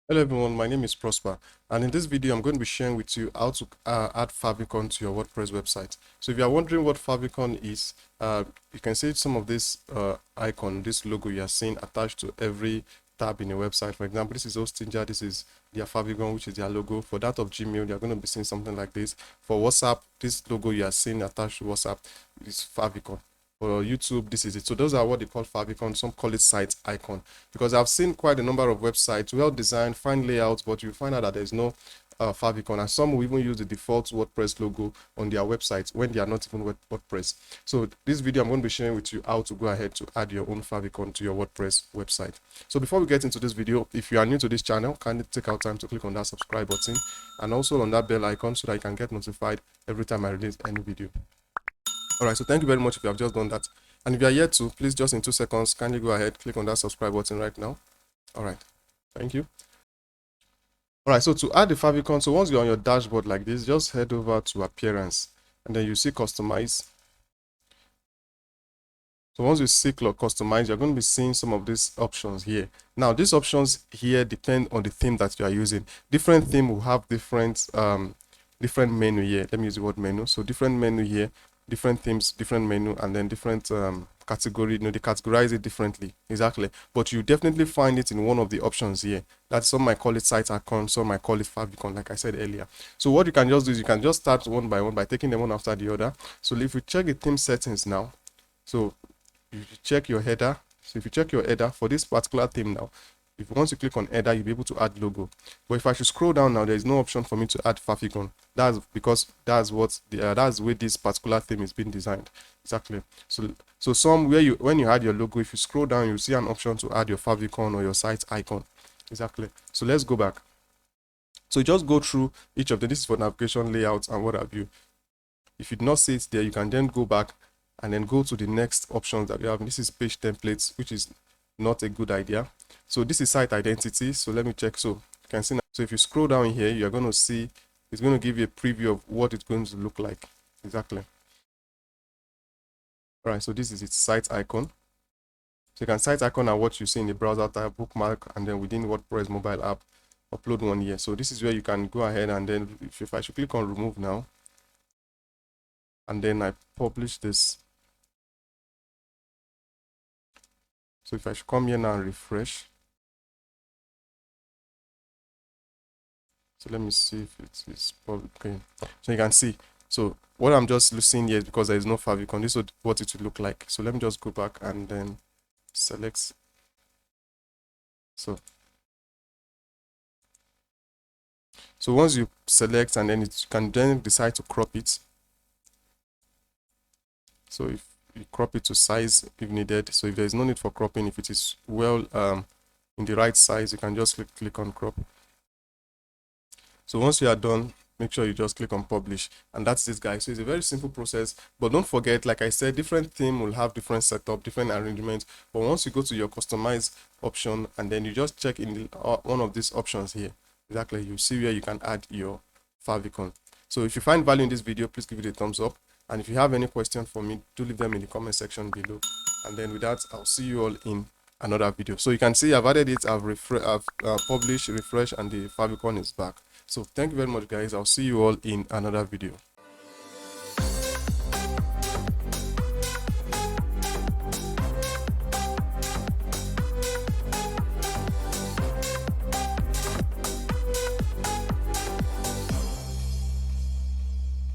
Hello everyone, my name is Prosper, and in this video I'm going to be sharing with you how to add favicon to your WordPress website. So if you are wondering what favicon is, you can see some of this icon, this logo you are seeing attached to every tab in your website. For example, this is Hostinja, this is their favicon, which is their logo. For that of Gmail, you're going to be seeing something like this. For WhatsApp, this logo you are seeing attached to WhatsApp is favicon. For YouTube, this is it. So those are what they call favicon. Some call it site icon, because I've seen quite a number of websites, well designed, fine layouts, but you find out that there's no favicon, and some will even use the default WordPress logo on their website when they are not even WordPress. So this video I'm going to be sharing with you how to go ahead to add your own favicon to your WordPress website. So before we get into this video, if you are new to this channel, kindly take out time to click on that subscribe button and also on that bell icon so that you can get notified every time I release any video. All right, so thank you very much if you have just done that. And if you are yet to, please just in 2 seconds, kindly go ahead, click on that subscribe button right now. All right, thank you. All right, so to add the favicon, so once you're on your dashboard like this, just head over to appearance and then you see customize. So once you see customize, you're going to be seeing some of these options here. Now, these options here depend on the theme that you are using. Different theme will have different menu here. Let me use the word menu. So different menu here, different themes, different menu, and then different category. They categorize it differently. Exactly. But you definitely find it in one of the options here. That's some might call it site icon, some might call it favicon, like I said earlier. So what you can just do is you can just start one by one by taking them one after the other. So if you check the theme settings now, so if you check your header, so if you check your header for this particular theme now, if once you click on header, you'll be able to add logo. But if I should scroll down now, there is no option for me to add favicon. That's because that's what that's the way this particular theme is being designed. Exactly. So somewhere when you add your logo, if you scroll down, you see an option to add your favicon or your site icon. Exactly. So let's go back. So just go through each of them. This is for navigation, layout, and what have you. If you did not see it there, you can then go back and then go to the next options that we have. This is page templates, which is not a good idea. So this is site identity. So let me check. So you can see now. So if you scroll down here, you're going to see it's going to give you a preview of what it's going to look like. Exactly. All right. So this is its site icon. So you can site icon and what you see in the browser tab, bookmark, and then within WordPress mobile app, upload one here. So this is where you can go ahead and then if I should click on remove now, and then I publish this. So if I should come here now and refresh. So let me see if it is public. Okay. So you can see. So what I'm just seeing here is because there is no favicon. This is what it will look like. So let me just go back and then select. So once you select and then you can then decide to crop it. So if you crop it to size if needed. So if there is no need for cropping, if it is well in the right size, you can just click on crop. So once you are done, make sure you just click on publish, and that's it, guys. So it's a very simple process, but don't forget, like I said, different theme will have different setup, different arrangements. But once you go to your customize option and then you just check in one of these options here, exactly, you see where you can add your favicon. So if you find value in this video, please give it a thumbs up, and if you have any question for me, do leave them in the comment section below. And then with that, I'll see you all in another video. So you can see I've added it, I've published, refresh, and the favicon is back. So thank you very much, guys. I'll see you all in another video.